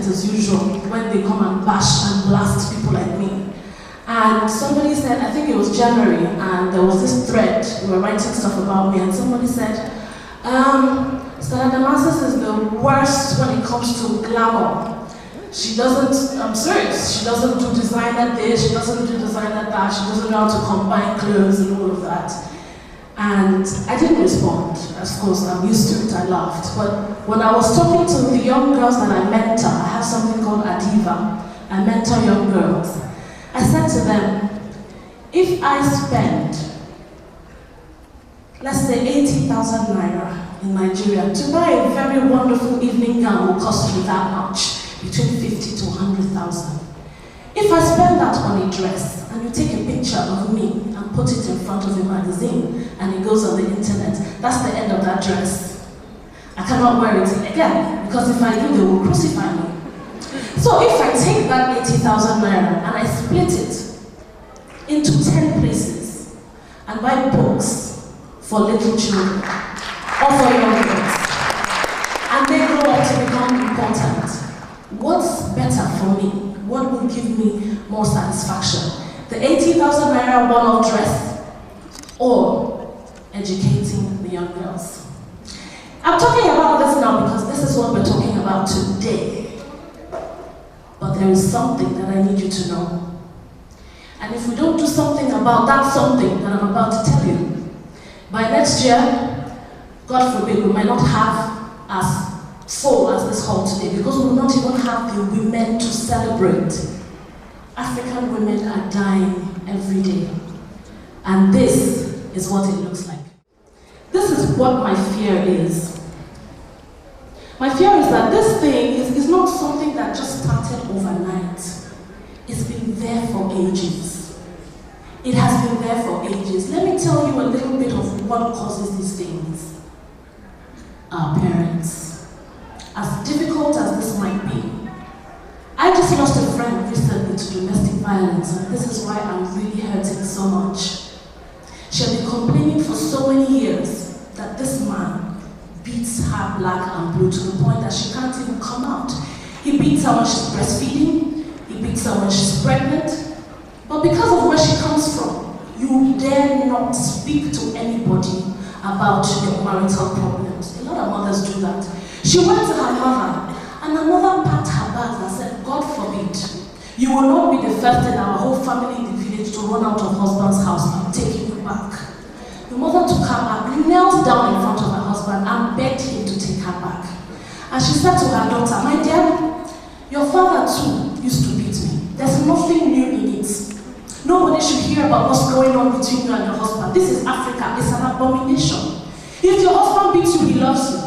internet as usual when they come and bash and blast people like me. And somebody said, I think it was January, and there was this thread, we were writing stuff about me, and somebody said, Stella Damasus is the worst when it comes to glamour. She doesn't, I'm serious, she doesn't do designer this, she doesn't do designer that, she doesn't know how to combine clothes and all of that. And I didn't respond. Of course, I'm used to it, I laughed. But when I was talking to the young girls that I mentor, I have something called Adiva, I mentor young girls. I said to them, if I spend, let's say 80,000 naira in Nigeria, to buy a very wonderful evening gown will cost me that much, between 50 to 100,000. If I spend that on a dress, and you take a picture of me and put it in front of a magazine, and it goes on the internet, that's the end of that dress. I cannot wear it again, because if I do, they will crucify me. So if I take that 80,000 naira and I split it into 10 places and buy books for little children or for young girls, and they grow up to become important, what's better for me? What will give me more satisfaction? The 80,000 naira one-off dress or educating the young girls? I'm talking about this now because this is what we're talking about today. But there is something that I need you to know. And if we don't do something about that something that I'm about to tell you, by next year, God forbid, we might not have as full as this hall today because we will not even have the women to celebrate. African women are dying every day. And this is what it looks like. This is what my fear is. My fear is that this thing is not something that just started overnight. It's been there for ages. It has been there for ages. Let me tell you a little bit of what causes these things. Our parents. As difficult as this might be, I just lost a friend recently to domestic violence, and this is why I'm really hurting so much. She had been complaining for so many years that this man beats her black and blue to the point that she can't even come out. He beats her when she's breastfeeding, he beats her when she's pregnant, but because of where she comes from, you dare not speak to anybody about your marital problems. A lot of mothers do that. She went to her mother, and her mother packed her bags and said, God forbid, you will not be the first in our whole family in the village to run out of husband's house. I'm taking you back. The mother took her back, knelt down in front of her husband and begged him to take her back. And she said to her daughter, my dear, your father too used to beat me. There's nothing new in it. Nobody should hear about what's going on between you and your husband. This is Africa. It's an abomination. If your husband beats you, he loves you.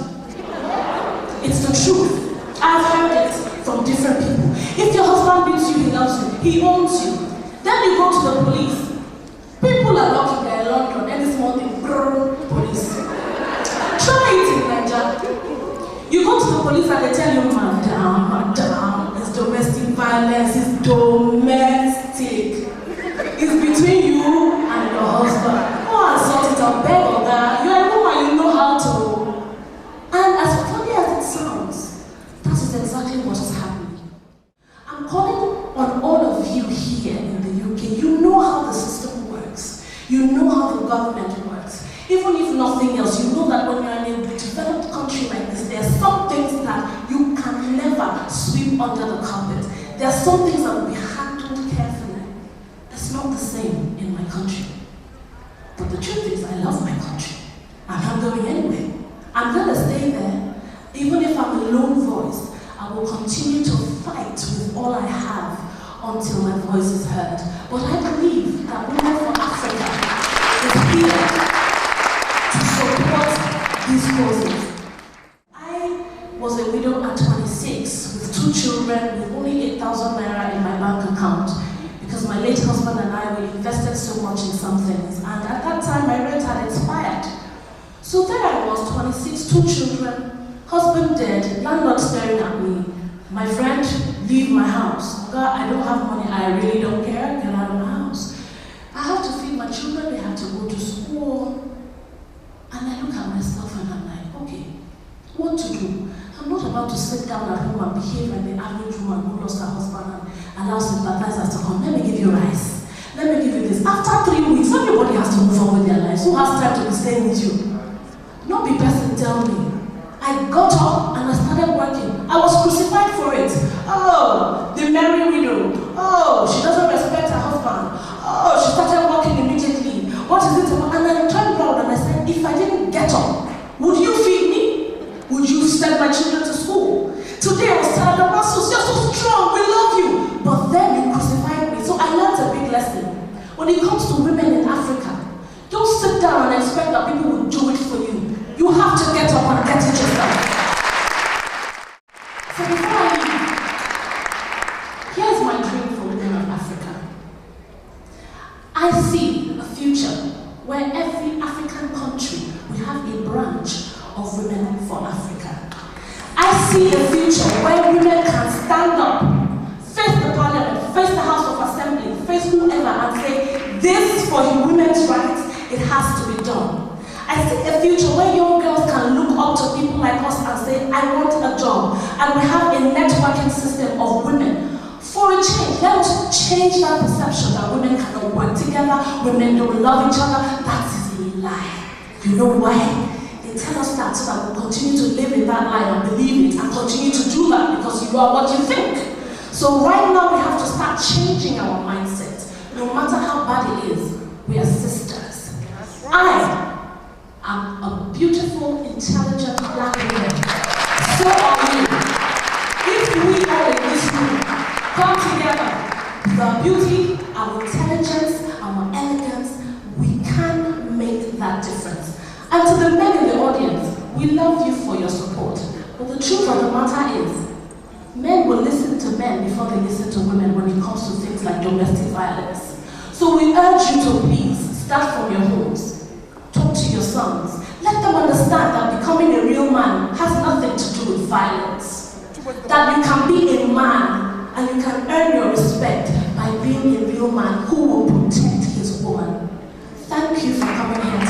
It's the truth. I've heard it from different people. If your husband beats you, he loves you. He owns you. Then you go to the police. People are lucky they're in London. Any small thing, police. Try it in Nigeria. You go to the police and they tell you, madam, it's domestic violence, it's domestic. It's between you and your husband. Go and sort it out, beg or that. You're a woman, you know how to. And as funny as it sounds, that is exactly what is happening. I'm calling on all of you here in the UK. You know how the system works. You know how the government works. Even if nothing else, you know that when you're in a developed country like this, there are some things that you can never sweep under the carpet. There are some things that will be handled carefully. It's not the same in my country. But the truth is, I love my country. I'm not going anywhere. I'm going to stay there. Even if I'm a lone voice, I will continue to fight with all I have until my voice is heard. But I believe that Women for Africa is here to support these causes. I was a widow at 26 with 2 children with only 8,000 naira in my bank account because my late husband and I, we invested so much in some things, and at that time my rent had expired. So there I was, 26, 2 children, husband dead, landlord staring at me. My friend, leave my house. God, I don't have money, I really don't care, get out of my house. I have to feed my children, they have to go to school. And I look at myself and I'm like, okay, what to do? I'm not about to sit down at home and behave like the average woman who lost her husband and allows sympathizers to come. Let me give you rice. Let me give you this. After 3 weeks, everybody has to move on with their lives. Who has time to be staying with you? Not be person tell me. I got up and I started working. I was crucified for it. Oh, the merry widow. Oh, she doesn't respect her husband. Oh, she started working immediately. What is it about? And then I turned around and I said, if I didn't get up, would you feed me? Would you send my children to school? Today I was Stella Damasus, you're so strong, we love you. But then you crucified me. So I learned a big lesson. When it comes to women in Africa, don't sit down and expect that people will do it for you. You have to get up and get it yourself. So before I leave, here's my dream for women of Africa. I see a future where every African country will have a branch of Women for Africa. I see a future where women can stand up, face the parliament, face the House of Assembly, face whoever and say, this for women's rights, it has to be done. I see a future where young girls can look up to people like us and say, I want a job. And we have a networking system of women. For a change, let us change that perception that women cannot work together, women don't love each other. That is a lie. You know why? They tell us that so that we'll continue to live in that lie and believe it and continue to do that because you are what you think. So right now we have to start changing our mindset. No matter how bad it is, we are sisters. I am a beautiful, intelligent black woman. So are you. If we all in this room come together with our beauty, our intelligence, our elegance, we can make that difference. And to the men in the audience, we love you for your support. But the truth of the matter is, men will listen to men before they listen to women when it comes to things like domestic violence. So we urge you to please start from your homes. Talk to your sons. Let them understand that becoming a real man has nothing to do with violence. That you can be a man and you can earn your respect by being a real man who will protect his woman. Thank you for coming here.